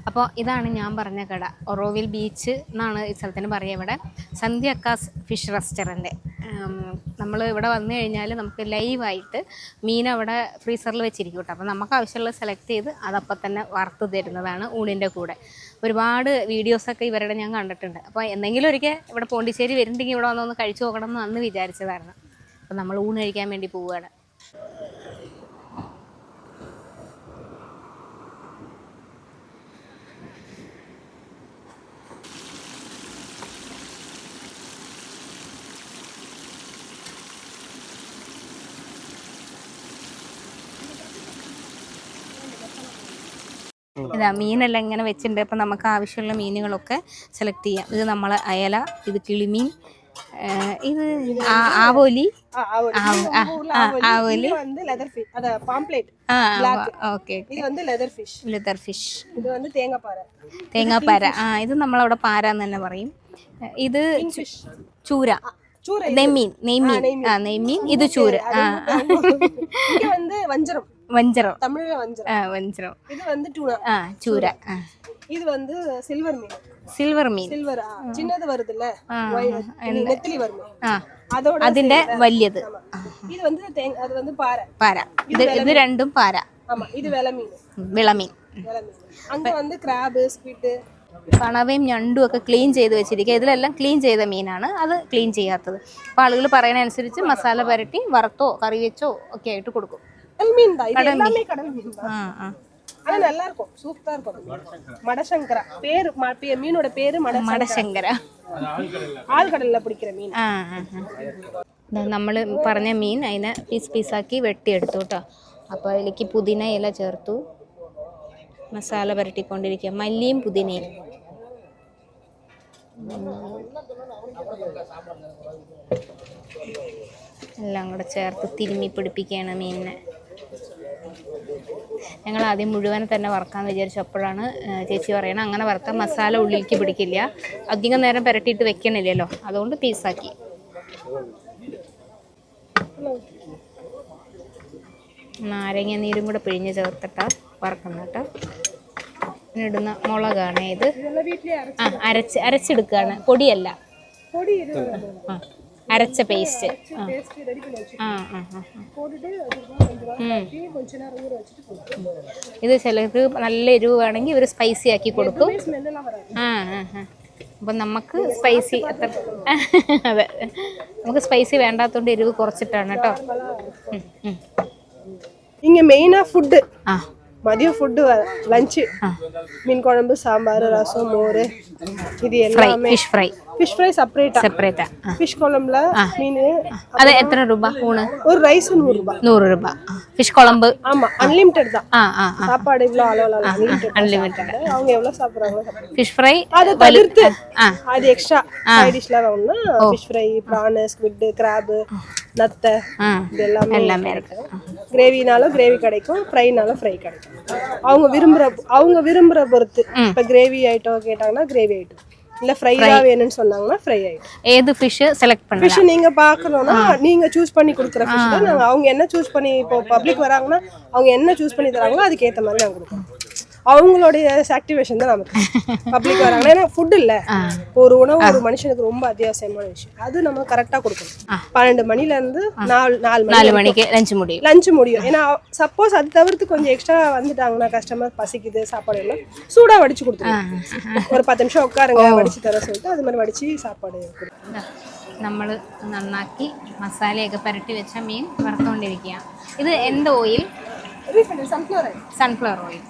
അപ്പോൾ ഇതാണ് ഞാൻ പറഞ്ഞ കട. ഒറോവിൽ ബീച്ച് എന്നാണ് ഈ സ്ഥലത്തിന് പറയുക. ഇവിടെ സന്ധ്യ അക്കാസ് ഫിഷ് റെസ്റ്റോറൻറ്റ്. നമ്മൾ ഇവിടെ വന്നു കഴിഞ്ഞാൽ നമുക്ക് ലൈവായിട്ട് മീൻ അവിടെ ഫ്രീസറിൽ വെച്ചിരിക്കും കേട്ടോ. അപ്പോൾ നമുക്ക് ആവശ്യമുള്ളത് സെലക്ട് ചെയ്ത് അതപ്പം തന്നെ വറുത്ത് തരുന്നതാണ് ഊണിൻ്റെ കൂടെ. ഒരുപാട് വീഡിയോസൊക്കെ ഇവരുടെ ഞാൻ കണ്ടിട്ടുണ്ട്. അപ്പോൾ എന്തെങ്കിലും ഒരിക്കൽ ഇവിടെ പോണ്ടിച്ചേരി വരുന്നുണ്ടെങ്കിൽ ഇവിടെ വന്നൊന്ന് കഴിച്ചു നോക്കണം എന്ന് അന്ന് വിചാരിച്ചതായിരുന്നു. അപ്പോൾ നമ്മൾ ഊണ് കഴിക്കാൻ വേണ്ടി പോവുകയാണ്. ഇതാ മീനെല്ലാം ഇങ്ങനെ വെച്ചിട്ടുണ്ട്. അപ്പം നമുക്ക് ആവശ്യമുള്ള മീനുകളൊക്കെ സെലക്ട് ചെയ്യാം. ഇത് നമ്മളെ അയല, ഇത് കിളിമീൻ, ഇത് ആവോലി, ആവോലി, ഓക്കെ, ലെതർ ഫിഷ്, തേങ്ങാപ്പാര. ഇത് നമ്മളവിടെ പാര എന്ന് തന്നെ പറയും. ഇത് ചൂര, നെയ്മീൻ, നെയ്മീൻ. ഇത് ചൂര. வஞ்சரம், தமிழ்ல வஞ்சரம். வஞ்சரம். இது வந்து டூனா. சூரா. இது வந்து சில்வர் மீன். சில்வர் மீன். சில்வர். சின்னது வருதுல. நெத்திலி வருமே. அதோட അതിന്റെ വലിയത്. ഇത് வந்து அது வந்து பாறை. பாறை. ഇത് രണ്ടും പാര. ஆமா, இது വെളമീൻ. വെളമീൻ. അங்க வந்து ക്രാബ്, സ്ക്വിഡ്, കണവയും ഞണ്ടും ഒക്കെ ക്ലീൻ ചെയ്ത് വെച്ചിരിക്കുക. ഇതിലെല്ലാം ക്ലീൻ ചെയ്ത മീനാണ്, അത് ക്ലീൻ ചെയ്യാത്തത്. അപ്പോൾ ആളുകൾ പറയുന്ന അനുസരിച്ച് മസാല പുരട്ടി വറുത്തോ കറി വെച്ചോ ഒക്കെ ആയിട്ട് കൊടുക്കും. நல்லா இருக்கும், சூப்பரா இருக்கும். மடசங்கரா பேரு, மீனோட பேரு மடசங்கரா. ആൾക്കടലിൽ പിടിക്കുന്ന മീൻ. നമ്മൾ പറഞ്ഞ മീൻ അതിനെ പീസാക്കി വെട്ടിയെടുത്തു കേട്ടോ. അപ്പോൾ അതിലേക്ക് പുതിന ഇല ചേർത്തു, മസാല പുരട്ടിക്കൊണ്ടിരിക്കുക. മല്ലിയും പുതിനയും എല്ലാം കൂടെ ചേർത്ത് തിരുമ്മി പിടിപ്പിക്കുകയാണ് മീനിനെ. ഞങ്ങൾ ആദ്യം മുഴുവനെ തന്നെ വറുക്കാമെന്ന് വിചാരിച്ചപ്പോഴാണ് ചേച്ചി പറയണം അങ്ങനെ വറുത്താൽ മസാല ഉള്ളിലേക്ക് പിടിക്കില്ല, അധികം നേരം പുരട്ടിയിട്ട് വെക്കണില്ലല്ലോ, അതുകൊണ്ട് പീസാക്കി. നാരങ്ങ നീരും കൂടെ പിഴിഞ്ഞ് ചേർത്തിട്ടാ വറക്കുന്ന കേട്ടോ. ഇടുന്ന മുളകാണ് ഇത്. അരച്ചെടുക്കുകയാണ്, പൊടിയല്ല, അരച്ച പേസ്റ്റ്. ഇത് ചിലർക്ക് നല്ല എരിവ് വേണമെങ്കിൽ ഇവർ സ്പൈസി ആക്കി കൊടുക്കും. അപ്പം നമുക്ക് സ്പൈസി അത്ര അതെ, നമുക്ക് സ്പൈസി വേണ്ടാത്തതുകൊണ്ട് എരിവ് കുറച്ചിട്ടാണ് കേട്ടോ. இங்க மெயினா ஃபுட், மதியம் ஃபுட், லஞ்ச், மீன் குழம்பு, சாம்பார், ரசம், மோர், இது எல்லாமே. Fish fry செப்பரேட்டா. ஃபிஷ் குழம்புல மீன். அது எத்தனை ரூபா ஊണ്? ஒரு ரைஸ் 100 ரூபாய். 100 ரூபாய். ஃபிஷ் குழம்பு ஆமா, அன்லிமிட்டட் தான். சாப்பாடு இவ்ளோ அளவுல அன்லிமிட்டட். அவங்க எவ்வளவு சாப்பிடுறாங்க. ஃபிஷ் ஃப்ரை அது தவிர்த்து அது எக்ஸ்ட்ரா சைடு டிஷ்ல வேணும்னா ஃபிஷ் ஃப்ரை, பிரான், ஸ்குவிட், கிராப், நத்தை, இதெல்லாம் எல்லாமே இருக்கு. கிரேவினாலும் கிரேவி கிடைக்கும், ஃப்ரைனாலும் ஃப்ரை கிடைக்கும். அவங்க விரும்புற பொறுத்து. இப்ப கிரேவி ஐட்டம் கேட்டாங்கன்னா கிரேவி ஐட்டம், இல்ல ஃப்ரையா வேணும்னு சொன்னாங்கன்னா ஃப்ரை ஐட்டம். ஏது ஃபிஷ் செலக்ட் பண்ணலாம். ஃபிஷ் நீங்க பார்க்கணும்னா நீங்க சூஸ் பண்ணி கொடுக்குற ஃபிஷ் தான் நாங்க. அவங்க என்ன சூஸ் பண்ணி, இப்போ பப்ளிக் வராங்கன்னா அவங்க என்ன சூஸ் பண்ணி தராங்களோ அதுக்கு ஏத்த மாதிரி நாங்க கொடுப்போம். அவங்களுடைய ஆக்டிவேஷன் தான் நமக்கு. பப்ளிக் வராங்கன்னா ஏன்னா ஃபுட் இல்ல, ஒரு உணவு ஒரு மனுஷனுக்கு ரொம்ப அத்தியாவசியமான விஷயம். அது நம்ம கரெக்டா கொடுக்கணும். 12 மணில இருந்து 4 மணிக்கு லஞ்ச் முடியும். ஏன்னா சப்போஸ் அது தவிர்த்து கொஞ்சம் எக்ஸ்ட்ரா வந்துட்டாங்கன்னா கஸ்டமர் பசிக்குது சாப்பாடு எல்லாம் சூடா வடிச்சு கொடுத்துருவோம். ஒரு 10 நிமிஷம் உட்காருங்க வடிச்சு தர சொல்லிட்டு அது மாதிரி வடிச்சு സാപ്പാട് കൊടുക്കും. നമ്മൾ നന്നാക്കി മസാലയൊക്കെ പുരട്ടി വെച്ച മീൻ വറുത്തുകൊണ്ടിരിക്കുക. ഇത് എന്ത് ഓയിൽ? Sunflower oil.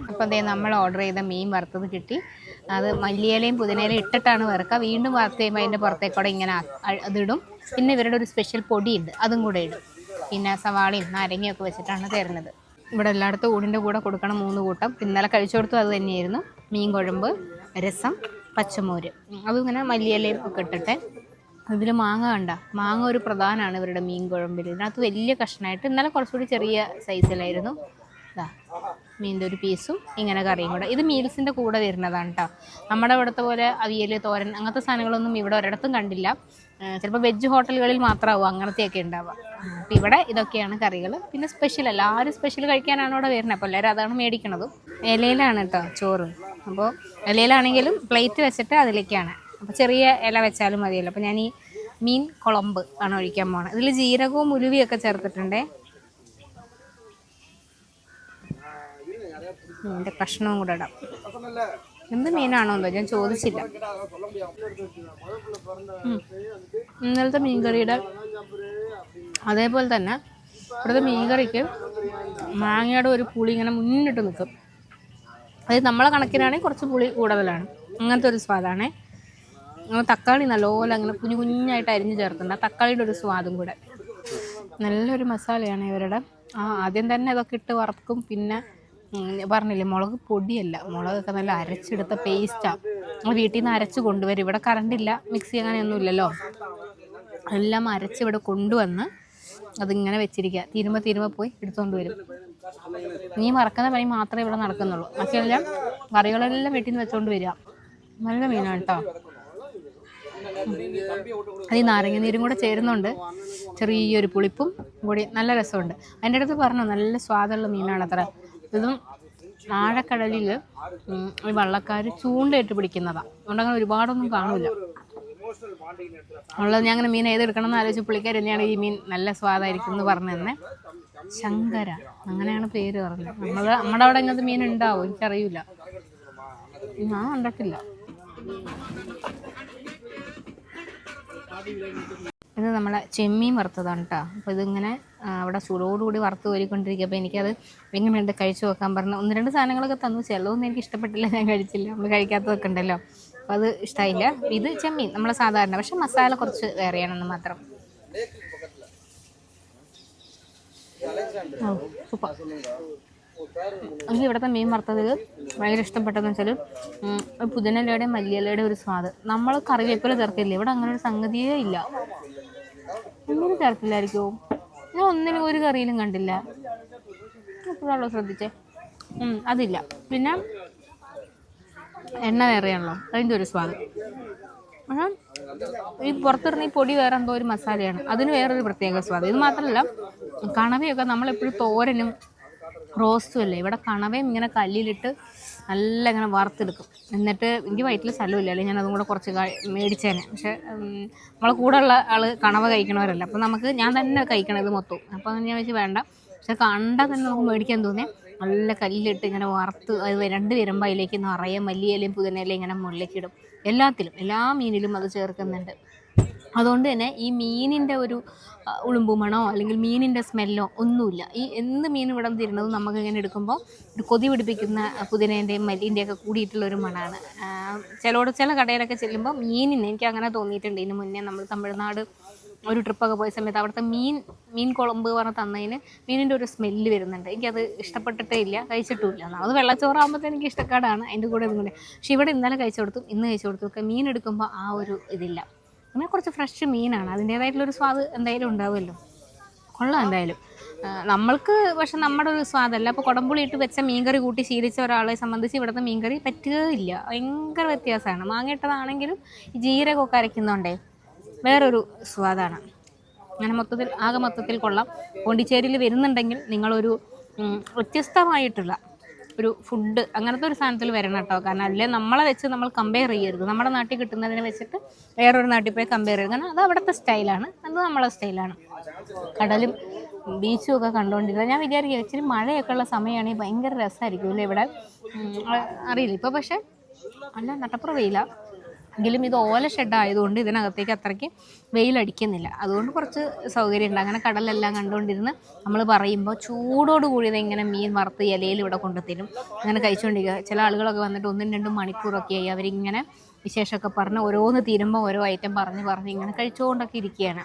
അപ്പോൾ അതേ നമ്മൾ ഓർഡർ ചെയ്ത മീൻ വറുത്തത് കിട്ടി. അത് മല്ലിയിലയും പുതിനയിലയും ഇട്ടിട്ടാണ് വറുക്കുക. വീണ്ടും വറുത്ത് കഴിയുമ്പോൾ അതിൻ്റെ പുറത്തേക്കൂടെ ഇങ്ങനെ അതിടും. പിന്നെ ഇവരുടെ ഒരു സ്പെഷ്യൽ പൊടിയുണ്ട്, അതും കൂടെ ഇടും. പിന്നെ സവാളയും നാരങ്ങയൊക്കെ വെച്ചിട്ടാണ് തരുന്നത്. ഇവിടെ എല്ലായിടത്തും ഊണിൻ്റെ കൂടെ കൊടുക്കണം 3 കൂട്ടം. ഇന്നലെ കഴിച്ചു കൊടുത്തു അത് തന്നെയായിരുന്നു. മീൻ കുഴമ്പ്, രസം, പച്ചമോര്, അതിങ്ങനെ മല്ലിയിലയും ഒക്കെ ഇട്ടിട്ട്. ഇതിൽ മാങ്ങ കണ്ട, മാങ്ങ ഒരു പ്രധാനമാണ് ഇവരുടെ മീൻ കുഴമ്പിൽ. ഇതിനകത്ത് വലിയ കഷ്ണമായിട്ട്, ഇന്നലെ കുറച്ചുകൂടി ചെറിയ സൈസിലായിരുന്നു. ഇതാ മീനിൻ്റെ ഒരു പീസും ഇങ്ങനെ കറിയും കൂടെ. ഇത് മീൽസിൻ്റെ കൂടെ വരുന്നതാണ് കേട്ടോ. നമ്മുടെ ഇവിടുത്തെ പോലെ അവിയൽ, തോരൻ അങ്ങനത്തെ സാധനങ്ങളൊന്നും ഇവിടെ ഒരിടത്തും കണ്ടില്ല. ചിലപ്പോൾ വെജ് ഹോട്ടലുകളിൽ മാത്രമാവും അങ്ങനത്തെയൊക്കെ ഉണ്ടാവുക. അപ്പോൾ ഇവിടെ ഇതൊക്കെയാണ് കറികൾ. പിന്നെ സ്പെഷ്യൽ എല്ലാവരും സ്പെഷ്യൽ കഴിക്കാനാണ് ഇവിടെ വരുന്നത്. അപ്പോൾ എല്ലാവരും അതാണ് മേടിക്കണതും. ഇലയിലാണ് കേട്ടോ ചോറ്. അപ്പോൾ ഇലയിലാണെങ്കിലും പ്ലേറ്റ് വെച്ചിട്ട് അതിലേക്കാണ്. അപ്പോൾ ചെറിയ ഇല വെച്ചാലും മതിയല്ലോ. അപ്പോൾ ഞാൻ ഈ മീൻ കുളമ്പ് ആണ് ഒഴിക്കാൻ പോണത്. ഇതിൽ ജീരകവും ഉലുവയൊക്കെ ചേർത്തിട്ടുണ്ടേ. മീനിൻ്റെ കഷ്ണവും കൂടെ ഇടാം. എന്ത് മീനാണോ എന്തോ ഞാൻ ചോദിച്ചില്ല. ഇന്നലത്തെ മീൻകറിയുടെ അതേപോലെ തന്നെ ഇവിടുത്തെ മീൻകറിക്ക് മാങ്ങയുടെ ഒരു പുളി ഇങ്ങനെ മുന്നിട്ട് നിൽക്കും. അത് നമ്മളെ കണക്കിനാണെങ്കിൽ കുറച്ച് പുളി കൂടുതലാണ്. അങ്ങനത്തെ ഒരു സ്വാദാണേ. തക്കാളി നല്ലപോലെ അങ്ങനെ കുഞ്ഞു കുഞ്ഞായിട്ട് അരിഞ്ഞ് ചേർത്തിട്ടുണ്ട്. ആ തക്കാളിയുടെ ഒരു സ്വാദും കൂടെ. നല്ലൊരു മസാലയാണ് ഇവരുടെ. ആദ്യം തന്നെ ഇതൊക്കെ ഇട്ട് വറുക്കും. പിന്നെ പറഞ്ഞില്ലേ, മുളക് പൊടിയല്ല, മുളകൊക്കെ നല്ല അരച്ചെടുത്ത പേസ്റ്റാണ്. നമ്മൾ വീട്ടിൽ നിന്ന് അരച്ച് കൊണ്ടുവരും. ഇവിടെ കറണ്ടില്ല, മിക്സി അങ്ങനെയൊന്നും ഇല്ലല്ലോ. എല്ലാം അരച്ച് ഇവിടെ കൊണ്ടുവന്ന് അതിങ്ങനെ വെച്ചിരിക്കുക. തീരുമ്പോൾ പോയി എടുത്തുകൊണ്ട് വരും. മീൻ വറക്കുന്ന പണി മാത്രമേ ഇവിടെ നടക്കുന്നുള്ളൂ. ബാക്കിയെല്ലാം കറികളെല്ലാം വീട്ടിൽ നിന്ന് വെച്ചുകൊണ്ട് വരിക. നല്ല മീനാണ് കേട്ടോ. അത് ഈ നാരങ്ങ നീരും കൂടെ ചേരുന്നുണ്ട്. ചെറിയൊരു പുളിപ്പും കൂടി നല്ല രസമുണ്ട്. അതിൻ്റെ അടുത്ത് പറഞ്ഞു നല്ല സ്വാദുള്ള മീനാണ് അത്ര. ഇതും ആഴക്കടലിൽ ഈ വള്ളക്കാർ ചൂണ്ടയിട്ട് പിടിക്കുന്നതാണ്. അതുകൊണ്ട് അങ്ങനെ ഒരുപാടൊന്നും കാണില്ല ഉള്ളത്. ഞാൻ അങ്ങനെ മീൻ ഏതെടുക്കണം എന്ന് ആലോചിച്ച് പുള്ളിക്കാർ തന്നെയാണ് ഈ മീൻ നല്ല സ്വാദായിരിക്കും എന്ന് പറഞ്ഞു തന്നെ. ശങ്കര അങ്ങനെയാണ് പേര് പറഞ്ഞത്. നമ്മുടെ അവിടെ ഇങ്ങനത്തെ മീൻ ഉണ്ടാവും എനിക്കറിയില്ല. ഞാൻ കണ്ടിട്ടില്ല. ഇത് നമ്മളെ ചെമ്മീൻ വറുത്തതാണ് കേട്ടോ. അപ്പോൾ ഇതിങ്ങനെ അവിടെ ചൂടോടുകൂടി വറുത്ത് കോരിക്കൊണ്ടിരിക്കുക. അപ്പോൾ എനിക്കത് എങ്ങനെയുണ്ട് കഴിച്ചു നോക്കാൻ പറഞ്ഞു. 1-2 സാധനങ്ങളൊക്കെ തന്നു. ചിലതൊന്നും എനിക്ക് ഇഷ്ടപ്പെട്ടില്ല, ഞാൻ കഴിച്ചില്ല. നമ്മൾ കഴിക്കാത്തതൊക്കെ ഉണ്ടല്ലോ, അപ്പോൾ അത് ഇഷ്ടമായില്ല. ഇത് ചെമ്മീൻ നമ്മളെ സാധാരണ, പക്ഷെ മസാല കുറച്ച് വേറെയാണെന്ന് മാത്രം. സൂപ്പർ. എനിക്ക് ഇവിടുത്തെ മീൻ വറുത്തത് ഭയങ്കര ഇഷ്ടപ്പെട്ടതെന്ന് വെച്ചാൽ പുതിനയിലയുടെ മല്ലിയിലയുടെ ഒരു സ്വാദ്. നമ്മൾ കറിവേപ്പില ചേർക്കില്ല, ഇവിടെ അങ്ങനെ ഒരു സംഗതിയേ ഇല്ല. ഒന്നിനും ചേർക്കില്ലായിരിക്കുമോ? ഞാൻ ഒന്നിനും ഒരു കറിയിലും കണ്ടില്ല. എപ്പോഴാണല്ലോ ശ്രദ്ധിച്ചേ? അതില്ല. പിന്നെ എണ്ണ വേറെയാണല്ലോ, അതിൻ്റെ ഒരു സ്വാദ്. പക്ഷേ ഈ പുറത്തിടുന്ന ഈ പൊടി വേറെ എന്തോ ഒരു മസാലയാണ്, അതിന് വേറൊരു പ്രത്യേക സ്വാദ്. ഇത് മാത്രമല്ല, കണവയൊക്കെ നമ്മളെപ്പോഴും തോരനും റോസ്റ്റും അല്ലേ, ഇവിടെ കണവയും ഇങ്ങനെ കല്ലിലിട്ട് നല്ല ഇങ്ങനെ വറുത്തെടുക്കും. എന്നിട്ട് എനിക്ക് വയറ്റിൽ സ്ഥലമില്ല, അല്ലെങ്കിൽ ഞാൻ അതും കൂടെ കുറച്ച് മേടിച്ചേനെ. പക്ഷേ നമ്മളെ കൂടെ ഉള്ള ആൾ കണവ കഴിക്കണവരല്ല, അപ്പോൾ ഞാൻ തന്നെ കഴിക്കണം ഇത് മൊത്തം. അപ്പോൾ ഞാൻ വെച്ച് വേണ്ട. പക്ഷെ കണ്ടാൽ തന്നെ നമുക്ക് മേടിക്കാൻ തോന്നിയാൽ നല്ല കല്ലിലിട്ട് ഇങ്ങനെ വറുത്ത് അത് 2 വരുമ്പോൾ അതിലേക്ക് നിറയെ മല്ലിയിലയും പുതിനയിലയും ഇങ്ങനെ മുകളിലേക്ക് ഇടും. എല്ലാ മീനിലും അത് ചേർക്കുന്നുണ്ട്. അതുകൊണ്ട് തന്നെ ഈ മീനിൻ്റെ ഒരു ഉളുമ്പുമണോ അല്ലെങ്കിൽ മീനിൻ്റെ സ്മെല്ലോ ഒന്നുമില്ല. ഈ എന്ത് മീൻ ഇവിടെ തരുന്നതും നമുക്ക് ഇങ്ങനെ എടുക്കുമ്പോൾ ഒരു കൊതി പിടിപ്പിക്കുന്ന പുതിനേൻ്റെയും മല്ലിൻ്റെയൊക്കെ കൂടിയിട്ടുള്ളൊരു മണമാണ്. ചില കടയിലൊക്കെ ചെല്ലുമ്പോൾ മീനിന് എനിക്ക് അങ്ങനെ തോന്നിയിട്ടുണ്ട്. ഇതിന് മുന്നേ നമ്മൾ തമിഴ്നാട് ഒരു ട്രിപ്പൊക്കെ പോയ സമയത്ത് അവിടുത്തെ മീൻ കുളമ്പ് പറഞ്ഞ് തന്നതിന് മീനിൻ്റെ ഒരു സ്മെല്ല് വരുന്നുണ്ട്. എനിക്കത് ഇഷ്ടപ്പെട്ടിട്ടേ ഇല്ല, കഴിച്ചിട്ടുമില്ല. അത് വെള്ളച്ചോറാകുമ്പോഴത്തെ എനിക്ക് ഇഷ്ടക്കാടാണ്, അതിൻ്റെ കൂടെ ഇതും കൂടെ. പക്ഷെ ഇവിടെ ഇന്നലെ കഴിച്ചു കൊടുത്തു, ഇന്ന് കഴിച്ചു കൊടുത്തു ഒക്കെ മീൻ എടുക്കുമ്പോൾ ആ ഒരു ഇതില്ല. അങ്ങനെ കുറച്ച് ഫ്രഷ് മീനാണ്, അതിൻ്റേതായിട്ടുള്ളൊരു സ്വാദ് എന്തായാലും ഉണ്ടാവുമല്ലോ. കൊള്ളാം എന്തായാലും. നമ്മൾക്ക് പക്ഷെ നമ്മുടെ ഒരു സ്വാദല്ല. അപ്പോൾ കുടംപുളി ഇട്ട് വെച്ച മീൻകറി കൂട്ടി ശീലിച്ച ഒരാളെ സംബന്ധിച്ച് ഇവിടുത്തെ മീൻകറി പറ്റുകയില്ല. ഭയങ്കര വ്യത്യാസമാണ്. മാങ്ങയിട്ടതാണെങ്കിലും ഈ ജീരകമൊക്കെ അരയ്ക്കുന്നുണ്ടേ വേറൊരു സ്വാദാണ്. അങ്ങനെ മൊത്തത്തിൽ കൊള്ളാം. പോണ്ടിച്ചേരിയിൽ വരുന്നുണ്ടെങ്കിൽ നിങ്ങളൊരു വ്യത്യസ്തമായിട്ടുള്ള ഒരു ഫുഡ് അങ്ങനത്തെ ഒരു സാധനത്തിൽ വരണം കേട്ടോ. കാരണം അല്ലേ നമ്മളെ വെച്ച് നമ്മൾ കമ്പയർ ചെയ്യരുത്. നമ്മുടെ നാട്ടിൽ കിട്ടുന്നതിനെ വെച്ചിട്ട് വേറൊരു നാട്ടിൽ പോയി കമ്പയർ ചെയ്യരുത്. കാരണം അത് അവിടുത്തെ സ്റ്റൈലാണ്, അത് നമ്മളെ സ്റ്റൈലാണ്. കടലും ബീച്ചും ഒക്കെ കണ്ടുകൊണ്ടിരുന്നത് ഞാൻ വിചാരിക്കുക ഇച്ചിരി മഴയൊക്കെ ഉള്ള സമയമാണെങ്കിൽ ഭയങ്കര രസമായിരിക്കും അല്ലേ ഇവിടെ. അറിയില്ല ഇപ്പോൾ, പക്ഷേ അല്ല നട്ടപ്പുറ വെയില എങ്കിലും ഇത് ഓല ഷെഡ് ആയതുകൊണ്ട് ഇതിനകത്തേക്ക് അത്രയ്ക്ക് വെയിലടിക്കുന്നില്ല. അതുകൊണ്ട് കുറച്ച് സൗകര്യമുണ്ട്. അങ്ങനെ കടലെല്ലാം കണ്ടുകൊണ്ടിരുന്ന് നമ്മൾ പറയുമ്പോൾ ചൂടോട് കൂടിയത് ഇങ്ങനെ മീൻ വറുത്ത് ഇലയിൽ ഇവിടെ കൊണ്ടുത്തരും. അങ്ങനെ കഴിച്ചുകൊണ്ടിരിക്കുക. ചില ആളുകളൊക്കെ വന്നിട്ട് 1-2 മണിക്കൂറൊക്കെ ആയി അവരിങ്ങനെ വിശേഷമൊക്കെ പറഞ്ഞ് ഓരോന്ന് തീരുമ്പോൾ ഓരോ ഐറ്റം പറഞ്ഞ് ഇങ്ങനെ കഴിച്ചുകൊണ്ടൊക്കെ ഇരിക്കുകയാണ്.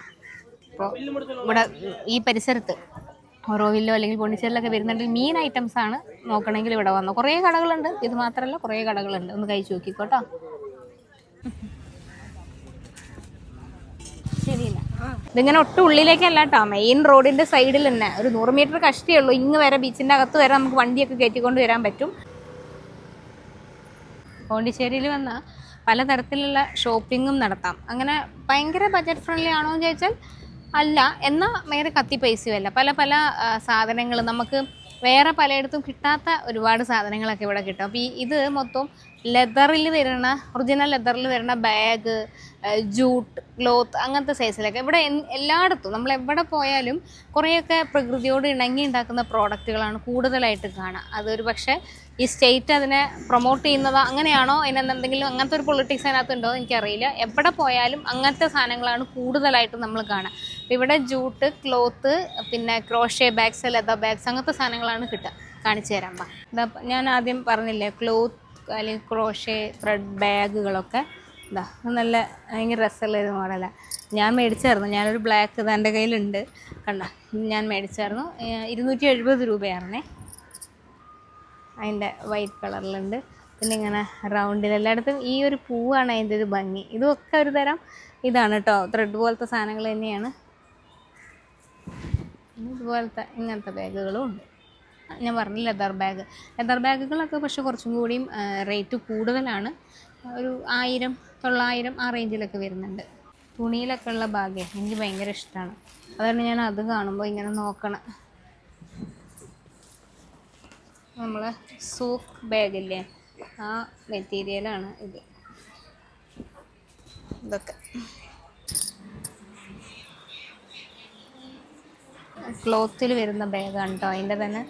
അപ്പോൾ ഇവിടെ ഈ പരിസരത്ത് ഓറോവില്ലോ അല്ലെങ്കിൽ പോണ്ടിച്ചേരിലൊക്കെ വരുന്നുണ്ടെങ്കിൽ മീൻ ഐറ്റംസാണ് നോക്കണമെങ്കിൽ ഇവിടെ വന്നു. കുറേ കടകളുണ്ട്, ഇത് മാത്രമല്ല കുറേ കടകളുണ്ട്. ഒന്ന് കഴിച്ചു നോക്കിക്കോട്ടോ. ശരിയില്ല. ഇതിങ്ങനെ ഒട്ടും ഉള്ളിലേക്കല്ല കേട്ടോ, മെയിൻ റോഡിൻ്റെ സൈഡിൽ തന്നെ ഒരു 100 മീറ്റർ കഷ്ടിയേ ഉള്ളൂ. ഇങ്ങ് വരെ ബീച്ചിൻ്റെ അകത്ത് വരെ നമുക്ക് വണ്ടിയൊക്കെ കയറ്റിക്കൊണ്ട് വരാൻ പറ്റും. പോണ്ടിച്ചേരിയിൽ വന്നാൽ പലതരത്തിലുള്ള ഷോപ്പിങ്ങും നടത്താം. അങ്ങനെ ഭയങ്കര ബഡ്ജറ്റ് ഫ്രണ്ട്ലി ആണോ എന്ന് ചോദിച്ചാൽ അല്ല, എന്നാൽ ഭയങ്കര കത്തി പൈസയുമല്ല. പല പല സാധനങ്ങൾ നമുക്ക് വേറെ പലയിടത്തും കിട്ടാത്ത ഒരുപാട് സാധനങ്ങളൊക്കെ ഇവിടെ കിട്ടും. അപ്പോൾ ഇത് മൊത്തം ലെതറിൽ വരുന്ന, ഒറിജിനൽ ലെതറിൽ വരുന്ന ബാഗ്, ജൂട്ട്, ക്ലോത്ത്, അങ്ങനത്തെ സൈസിലൊക്കെ ഇവിടെ എല്ലായിടത്തും നമ്മൾ എവിടെ പോയാലും കുറേയൊക്കെ പ്രകൃതിയോട് ഇണങ്ങി ഉണ്ടാക്കുന്ന പ്രോഡക്റ്റുകളാണ് കൂടുതലായിട്ട് കാണുക. അതൊരു പക്ഷേ ഈ സ്റ്റേറ്റ് അതിനെ പ്രൊമോട്ട് ചെയ്യുന്നതോ അങ്ങനെയാണോ, അതിനെന്തെങ്കിലും അങ്ങനത്തെ ഒരു പൊളിറ്റിക്സ് അതിനകത്തുണ്ടോ എനിക്കറിയില്ല. എവിടെ പോയാലും അങ്ങനത്തെ സാധനങ്ങളാണ് കൂടുതലായിട്ട് നമ്മൾ കാണുക. അപ്പോൾ ഇവിടെ ജൂട്ട്, ക്ലോത്ത്, പിന്നെ ക്രോഷേ ബാഗ്സ്, ലെതർ ബാഗ്സ്, അങ്ങനത്തെ സാധനങ്ങളാണ് കിട്ടുക. കാണിച്ചു തരാം. ഇതാ ഞാൻ ആദ്യം പറഞ്ഞില്ലേ, ക്ലോത്ത് അല്ലെങ്കിൽ ക്രോഷേ ത്രെഡ് ബാഗുകളൊക്കെ ഇതാ നല്ല ഭയങ്കര രസമുള്ളൊരു മോഡലാണ്. ഞാൻ മേടിച്ചായിരുന്നു. ഞാനൊരു ബ്ലാക്ക് ഇത് എൻ്റെ കയ്യിലുണ്ട്, കണ്ട, ഞാൻ മേടിച്ചായിരുന്നു. 270 രൂപയായിരുന്നേ. അതിൻ്റെ വൈറ്റ് കളറിലുണ്ട്. പിന്നെ ഇങ്ങനെ റൗണ്ടിൽ എല്ലായിടത്തും ഈ ഒരു പൂവാണ് അതിൻ്റെ ഒരു ഭംഗി. ഇതൊക്കെ ഒരു തരം ഇതാണ് കേട്ടോ, ത്രെഡ് പോലത്തെ സാധനങ്ങൾ തന്നെയാണ്. ഇതുപോലത്തെ ഇങ്ങനത്തെ ബാഗുകളും ഉണ്ട്. ഞാൻ പറഞ്ഞു ലെതർ ബാഗ്. ലെതർ ബാഗുകളൊക്കെ പക്ഷെ കുറച്ചും കൂടിയും റേറ്റ് കൂടുതലാണ്. ഒരു 1000, 900 ആ റേഞ്ചിലൊക്കെ വരുന്നുണ്ട്. തുണിയിലൊക്കെ ഉള്ള ബാഗ് എനിക്ക് ഭയങ്കര ഇഷ്ടമാണ്. അതുകൊണ്ട് ഞാൻ അത് കാണുമ്പോൾ ഇങ്ങനെ നോക്കണം. നമ്മൾ സൂക്ക് ബാഗില്ലേ, ആ മെറ്റീരിയലാണ് ഇത്. ഇതൊക്കെ ക്ലോത്തിൽ വരുന്ന ബാഗാണ് കേട്ടോ. അതിൻ്റെ തന്നെ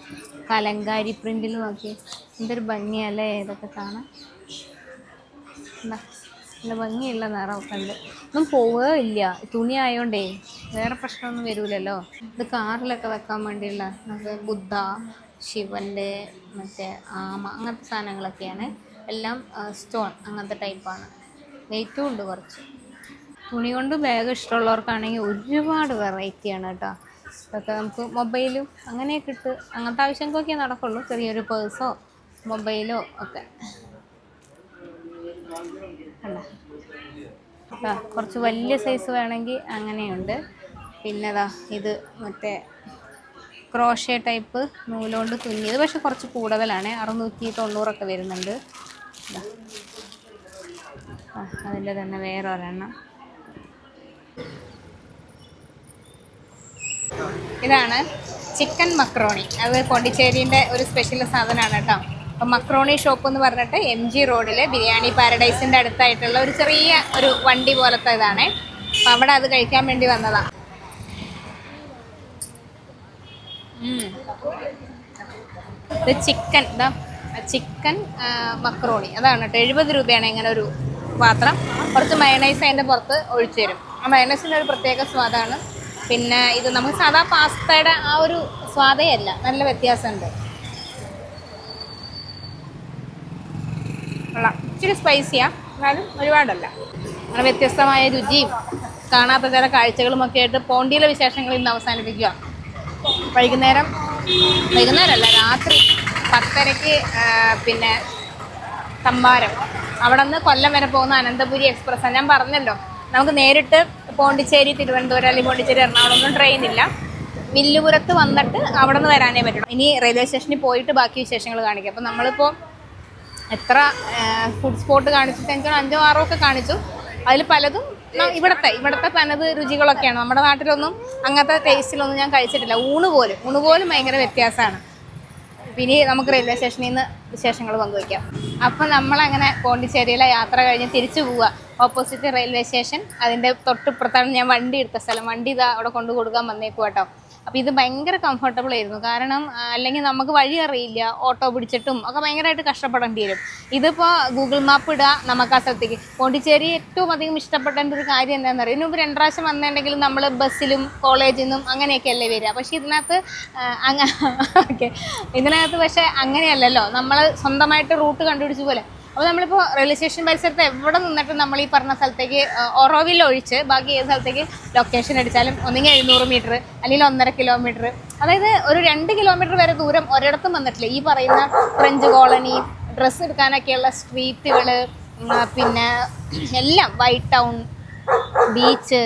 കലങ്കാരി പ്രിൻറ്റിൽ നോക്കി എന്തൊരു ഭംഗിയല്ലേ ഇതൊക്കെ കാണാൻ. നല്ല ഭംഗിയുള്ള നിറമൊക്കെ ഉണ്ട്. ഒന്നും പോവുകയില്ല, തുണി ആയതുകൊണ്ടേ വേറെ പ്രശ്നമൊന്നും വരില്ലല്ലോ. ഇത് കാറിലൊക്കെ വെക്കാൻ വേണ്ടിയുള്ള നമുക്ക് ബുദ്ധ, ശിവൻ്റെ, മറ്റേ ആമ, അങ്ങനത്തെ സാധനങ്ങളൊക്കെയാണ്. എല്ലാം സ്റ്റോൺ അങ്ങനത്തെ ടൈപ്പാണ്. വെയിറ്റും ഉണ്ട് കുറച്ച്. തുണി കൊണ്ട് ബാഗ് ഇഷ്ടമുള്ളവർക്കാണെങ്കിൽ ഒരുപാട് വെറൈറ്റിയാണ് കേട്ടോ. ഇതൊക്കെ നമുക്ക് മൊബൈലും അങ്ങനെയൊക്കെ ഇട്ട് അങ്ങനത്തെ ആവശ്യങ്ങൾക്കൊക്കെ നടക്കുള്ളൂ. ചെറിയൊരു പേഴ്സോ മൊബൈലോ ഒക്കെ അല്ല. കുറച്ച് വലിയ സൈസ് വേണമെങ്കിൽ അങ്ങനെയുണ്ട്. പിന്നെ ഇത് മറ്റേ ക്രോഷേ ടൈപ്പ് നൂലുകൊണ്ട് തുന്നിയത്, പക്ഷെ കുറച്ച് കൂടുതലാണ്. 690 വരുന്നുണ്ട്. അതിൻ്റെ തന്നെ വേറെ ഒരെണ്ണം. ഇതാണ് ചിക്കൻ മക്രോണി. അത് പോണ്ടിച്ചേരിൻ്റെ ഒരു സ്പെഷ്യൽ സാധനമാണ് കേട്ടോ. അപ്പം മക്രോണി ഷോപ്പ് എന്ന് പറഞ്ഞിട്ട് MG റോഡിൽ ബിരിയാണി പാരഡൈസിൻ്റെ അടുത്തായിട്ടുള്ള ഒരു ചെറിയ ഒരു വണ്ടി പോലത്തെ ഇതാണ്. അപ്പം അവിടെ അത് കഴിക്കാൻ വേണ്ടി വന്നതാണ്. ഇത് ചിക്കൻ മക്രോണി അതാണ് കേട്ടോ. 70 രൂപയാണ് ഇങ്ങനെ ഒരു പാത്രം. കുറച്ച് മയണൈസ് അതിൻ്റെ പുറത്ത് ഒഴിച്ചു തരും. ആ മയണൈസിൻ്റെ ഒരു പ്രത്യേക സ്വാദാണ്. പിന്നെ ഇത് നമുക്ക് സാധാ പാസ്തയുടെ ആ ഒരു സ്വാദേ അല്ല, നല്ല വ്യത്യാസമുണ്ട്. ഇച്ചിരി സ്പൈസിയാണ്, എന്നാലും ഒരുപാടല്ല. അങ്ങനെ വ്യത്യസ്തമായ രുചിയും കാണാത്ത ചില കാഴ്ചകളുമൊക്കെ ആയിട്ട് പോണ്ടിയിലെ വിശേഷങ്ങൾ ഇന്ന് അവസാനിപ്പിക്കുക. വൈകുന്നേരമല്ല, രാത്രി 10:30 പിന്നെ തമ്പാരം. അവിടെ നിന്ന് കൊല്ലം വരെ പോകുന്ന അനന്തപുരി എക്സ്പ്രസ്സാണ്. ഞാൻ പറഞ്ഞല്ലോ, നമുക്ക് നേരിട്ട് പോണ്ടിച്ചേരി, തിരുവനന്തപുരം അല്ലെങ്കിൽ പോണ്ടിച്ചേരി, എറണാകുളം ഒന്നും ട്രെയിനില്ല. വില്ലുപുരത്ത് വന്നിട്ട് അവിടെ നിന്ന് വരാനേ പറ്റുള്ളൂ. ഇനി റെയിൽവേ സ്റ്റേഷനിൽ പോയിട്ട് ബാക്കി വിശേഷങ്ങൾ കാണിക്കാം. അപ്പോൾ നമ്മളിപ്പോൾ എത്ര ഫുഡ് സ്പോട്ട് കാണിച്ചിട്ട് എനിക്ക് 5 6 ഒക്കെ കാണിച്ചു. അതിൽ പലതും ഇവിടുത്തെ തനത് രുചികളൊക്കെയാണ്. നമ്മുടെ നാട്ടിലൊന്നും അങ്ങനത്തെ ടേസ്റ്റിലൊന്നും ഞാൻ കഴിച്ചിട്ടില്ല. ഊണ് പോലും ഭയങ്കര വ്യത്യാസമാണ്. പിന്നെ നമുക്ക് റെയിൽവേ സ്റ്റേഷനിൽ നിന്ന് വിശേഷങ്ങൾ പങ്കുവയ്ക്കാം. അപ്പോൾ നമ്മളങ്ങനെ പോണ്ടിച്ചേരിയിലെ യാത്ര കഴിഞ്ഞ് തിരിച്ചു പോവുക. ഓപ്പോസിറ്റ് റെയിൽവേ സ്റ്റേഷൻ, അതിൻ്റെ തൊട്ടിപ്പുറത്താണ് ഞാൻ വണ്ടി എടുത്ത സ്ഥലം. വണ്ടി ഇതാ അവിടെ കൊണ്ടു കൊടുക്കാൻ വന്നേക്കും കേട്ടോ. അപ്പോൾ ഇത് ഭയങ്കര കംഫർട്ടബിൾ ആയിരുന്നു. കാരണം അല്ലെങ്കിൽ നമുക്ക് വഴി അറിയില്ല, ഓട്ടോ പിടിച്ചിട്ടും ഒക്കെ ഭയങ്കരമായിട്ട് കഷ്ടപ്പെടേണ്ടി വരും. ഇതിപ്പോൾ ഗൂഗിൾ മാപ്പ് ഇടുക, നമുക്ക് ആ സ്ഥലത്തേക്ക്. പോണ്ടിച്ചേരി ഏറ്റവും അധികം ഇഷ്ടപ്പെട്ട ഒരു കാര്യം എന്താണെന്ന് അറിയാം. ഇതിന് മുമ്പ് 2 പ്രാവശ്യം വന്നിട്ടുണ്ടെങ്കിലും നമ്മൾ ബസ്സിലും കോളേജിൽ നിന്നും അങ്ങനെയൊക്കെയല്ലേ വരിക. പക്ഷേ ഇതിനകത്ത് ഇതിനകത്ത് പക്ഷേ അങ്ങനെയല്ലല്ലോ, നമ്മൾ സ്വന്തമായിട്ട് റൂട്ട് കണ്ടുപിടിച്ച പോലെ. അപ്പോൾ നമ്മളിപ്പോൾ റെയിൽവേ സ്റ്റേഷൻ പരിസരത്ത് എവിടെ നിന്നിട്ട് നമ്മൾ ഈ പറഞ്ഞ സ്ഥലത്തേക്ക് ഒറോവിൽ ഒഴിച്ച് ബാക്കി ഏത് സ്ഥലത്തേക്ക് ലൊക്കേഷൻ അടിച്ചാലും ഒന്നെങ്കിൽ 700 മീറ്റർ അല്ലെങ്കിൽ 1.5 കിലോമീറ്റർ, അതായത് ഒരു 2 കിലോമീറ്റർ വരെ ദൂരം ഒരിടത്തും വന്നിട്ടില്ല. ഈ പറയുന്ന ഫ്രഞ്ച് കോളനി, ഡ്രസ്സ് എടുക്കാനൊക്കെയുള്ള സ്ട്രീറ്റുകൾ, പിന്നെ എല്ലാം വൈറ്റ് ടൗൺ, ബീച്ച്,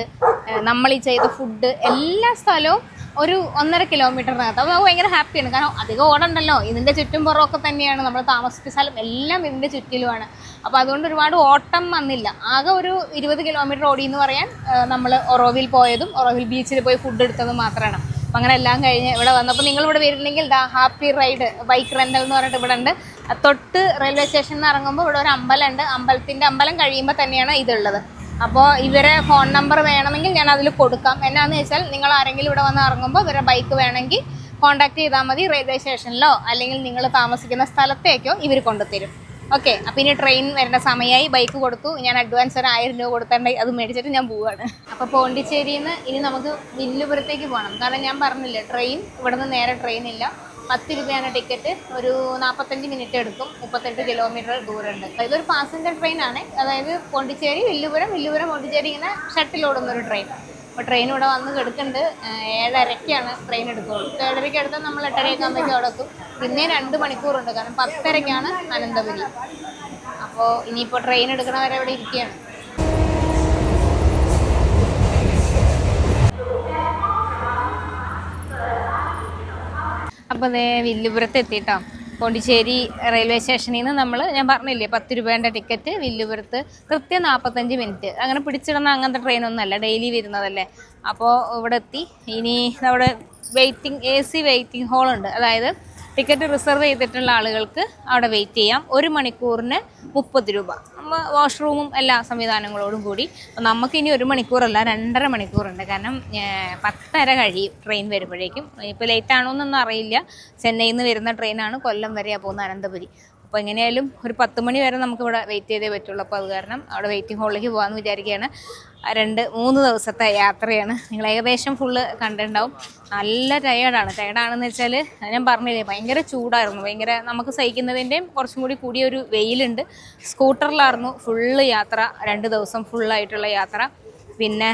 നമ്മൾ ഈ ചെയ്ത ഫുഡ്, എല്ലാ സ്ഥലവും ഒരു 1.5 കിലോമീറ്ററിനകത്ത്. അപ്പോൾ നമുക്ക് ഭയങ്കര ഹാപ്പിയാണ്. കാരണം അധികം ഓടണ്ടല്ലോ, ഇതിൻ്റെ ചുറ്റും പുറമൊക്കെ തന്നെയാണ് നമ്മൾ താമസിച്ച സ്ഥലം, എല്ലാം ഇതിൻ്റെ ചുറ്റിലുമാണ്. അപ്പോൾ അതുകൊണ്ട് ഒരുപാട് ഓട്ടം വന്നില്ല. ആകെ ഒരു 20 കിലോമീറ്റർ ഓടി എന്ന് പറയാൻ നമ്മൾ ഒറോവിൽ പോയതും ഒറോവിൽ ബീച്ചിൽ പോയി ഫുഡ് എടുത്തതും മാത്രമാണ്. അപ്പം അങ്ങനെ എല്ലാം കഴിഞ്ഞ് ഇവിടെ വന്നപ്പോൾ നിങ്ങളിവിടെ വരുന്നെങ്കിൽ ഹാപ്പി റൈഡ് ബൈക്ക് റെൻ്റൽ എന്ന് പറഞ്ഞിട്ട് ഇവിടെ ഉണ്ട്. തൊട്ട് റെയിൽവേ സ്റ്റേഷനിൽ നിന്ന് ഇറങ്ങുമ്പോൾ ഇവിടെ ഒരു അമ്പലമുണ്ട്. അമ്പലം കഴിയുമ്പോൾ തന്നെയാണ് ഇതുള്ളത്. അപ്പോൾ ഇവരെ ഫോൺ നമ്പർ വേണമെങ്കിൽ ഞാൻ അതിൽ കൊടുക്കാം. എന്നാന്ന് വെച്ചാൽ നിങ്ങൾ ആരെങ്കിലും ഇവിടെ വന്ന് ഇറങ്ങുമ്പോൾ ഇവരെ ബൈക്ക് വേണമെങ്കിൽ കോൺടാക്ട് ചെയ്താൽ മതി. റെയിൽവേ സ്റ്റേഷനിലോ അല്ലെങ്കിൽ നിങ്ങൾ താമസിക്കുന്ന സ്ഥലത്തേക്കോ ഇവർ കൊണ്ടുതരും. ഓക്കെ, അപ്പം ഇനി ട്രെയിൻ വരേണ്ട സമയമായി. ബൈക്ക് കൊടുത്തു, ഞാൻ അഡ്വാൻസ് ഒരു 1000 രൂപ കൊടുത്തിട്ടുണ്ടെങ്കിൽ അത് മേടിച്ചിട്ട് ഞാൻ പോവുകയാണ്. അപ്പോൾ പോണ്ടിച്ചേരിയിൽ നിന്ന് ഇനി നമുക്ക് വില്ലുപുരത്തേക്ക് പോകണം. കാരണം ഞാൻ പറഞ്ഞില്ലേ, ട്രെയിൻ ഇവിടെ നിന്ന് നേരെ ട്രെയിൻ ഇല്ല. 10 രൂപയാണ് ടിക്കറ്റ്. ഒരു 45 മിനിറ്റ് എടുക്കും. 38 കിലോമീറ്റർ ദൂരമുണ്ട്. ഇതൊരു പാസഞ്ചർ ട്രെയിനാണ്. അതായത് പോണ്ടിച്ചേരി വില്ലുപുരം പോണ്ടിച്ചേരി ഇങ്ങനെ ഷട്ടിലോടുന്നൊരു ട്രെയിൻ. അപ്പോൾ ട്രെയിൻ ഇവിടെ വന്ന് കിടക്കുന്നുണ്ട്. 7:30-ക്കാണ് ട്രെയിൻ എടുക്കുള്ളൂ. 7:30-ക്ക് എടുത്താൽ നമ്മൾ 8:30 ആകുമ്പോഴേക്കും അവിടെ എത്തും. പിന്നെ 2 മണിക്കൂറുണ്ട്. കാരണം 10:30-ക്കാണ് അനന്തപുരി. അപ്പോൾ ഇനിയിപ്പോൾ ട്രെയിൻ എടുക്കണവരെ ഇവിടെ ഇരിക്കുകയാണ്. അപ്പോൾ അതേ വില്ലുപുരത്ത് എത്തിയിട്ടോ. പോണ്ടിച്ചേരി റെയിൽവേ സ്റ്റേഷനിൽ നിന്ന് ഞാൻ പറഞ്ഞില്ലേ 10 രൂപേൻ്റെ ടിക്കറ്റ്. വില്ലുപുരത്ത് കൃത്യം 45 മിനിറ്റ്. അങ്ങനെ പിടിച്ചിടുന്ന അങ്ങനത്തെ ട്രെയിനൊന്നുമല്ല, ഡെയിലി വരുന്നതല്ലേ. അപ്പോൾ ഇവിടെ എത്തി. ഇനി അവിടെ AC വെയിറ്റിംഗ് ഹോളുണ്ട്. അതായത് ടിക്കറ്റ് റിസർവ് ചെയ്തിട്ടുള്ള ആളുകൾക്ക് അവിടെ വെയിറ്റ് ചെയ്യാം. 1 മണിക്കൂറിന് 30 രൂപ. വാഷ്റൂമും എല്ലാ സംവിധാനങ്ങളോടും കൂടി. നമുക്ക് ഇനി 1 മണിക്കൂറല്ല, 2.5 മണിക്കൂറുണ്ട്. കാരണം 10:30 കഴിയും ട്രെയിൻ വരുമ്പോഴേക്കും. ഇപ്പോൾ ലേറ്റ് ആണോ എന്നൊന്നും അറിയില്ല. ചെന്നൈയിൽ നിന്ന് വരുന്ന ട്രെയിനാണ് കൊല്ലം വരെയാണ് പോകുന്ന അനന്തപുരി. അപ്പോൾ എങ്ങനെയായാലും ഒരു 10 മണി വരെ നമുക്കിവിടെ വെയിറ്റ് ചെയ്തേ പറ്റുള്ളൂ. അപ്പോൾ അത് കാരണം അവിടെ വെയിറ്റിംഗ് ഹോളിലേക്ക് പോകാമെന്ന് വിചാരിക്കുകയാണ്. 2-3 ദിവസത്തെ യാത്രയാണ്. നിങ്ങൾ ഏകദേശം ഫുള്ള് കണ്ടിട്ടുണ്ടാവും. നല്ല ടയേർഡാണെന്ന് വെച്ചാൽ ഞാൻ പറഞ്ഞില്ലേ, ഭയങ്കര ചൂടായിരുന്നു. നമുക്ക് സഹിക്കുന്നതിൻ്റെയും കുറച്ചും കൂടി കൂടിയൊരു വെയിലുണ്ട്. സ്കൂട്ടറിലായിരുന്നു ഫുള്ള് യാത്ര. 2 ദിവസം ഫുള്ളായിട്ടുള്ള യാത്ര. പിന്നെ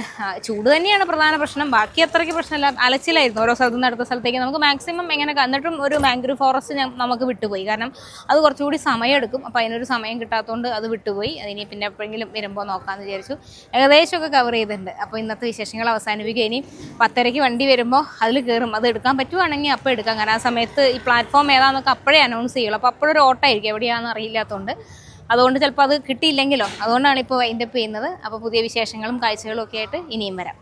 ചൂട് തന്നെയാണ് പ്രധാന പ്രശ്നം. ബാക്കി അത്രയ്ക്ക് പ്രശ്നമില്ല. അലച്ചിലായിരുന്നു. ഓരോ സ്ഥലത്തു നിന്ന് അടുത്ത സ്ഥലത്തേക്ക് നമുക്ക് മാക്സിമം എങ്ങനെ. എന്നിട്ടും ഒരു മാംഗ്രൂവ് ഫോറസ്റ്റ് നമുക്ക് വിട്ടുപോയി. കാരണം അത് കുറച്ചുകൂടി സമയം എടുക്കും. അപ്പോൾ അതിനൊരു സമയം കിട്ടാത്തതുകൊണ്ട് അത് വിട്ടുപോയി. അതിനി പിന്നെ എപ്പോഴെങ്കിലും വരുമ്പോൾ നോക്കാമെന്ന് വിചാരിച്ചു. ഏകദേശമൊക്കെ കവർ ചെയ്തിട്ടുണ്ട്. അപ്പോൾ ഇന്നത്തെ വിശേഷങ്ങൾ അവസാനിപ്പിക്കുക. ഇനി 10:30-ക്ക് വണ്ടി വരുമ്പോൾ അതിൽ കയറും. അത് എടുക്കാൻ പറ്റുവാണെങ്കിൽ അപ്പോൾ എടുക്കാം. കാരണം ആ സമയത്ത് ഈ പ്ലാറ്റ്ഫോം ഏതാണെന്നൊക്കെ അപ്പോഴേ അനൗൺസ് ചെയ്യുള്ളൂ. അപ്പോൾ അപ്പോഴൊരു ഓട്ടമായിരിക്കും, എവിടെയാണെന്ന് അറിയില്ലാത്തതുകൊണ്ട്. അതുകൊണ്ട് ചിലപ്പോൾ അത് കിട്ടിയില്ലെങ്കിലോ. അതുകൊണ്ടാണ് ഇപ്പോൾ വൈൻഡപ്പ് ചെയ്യുന്നത്. അപ്പോൾ പുതിയ വിശേഷങ്ങളും കാഴ്ചകളും ഒക്കെ ആയിട്ട് ഇനിയും വരാം.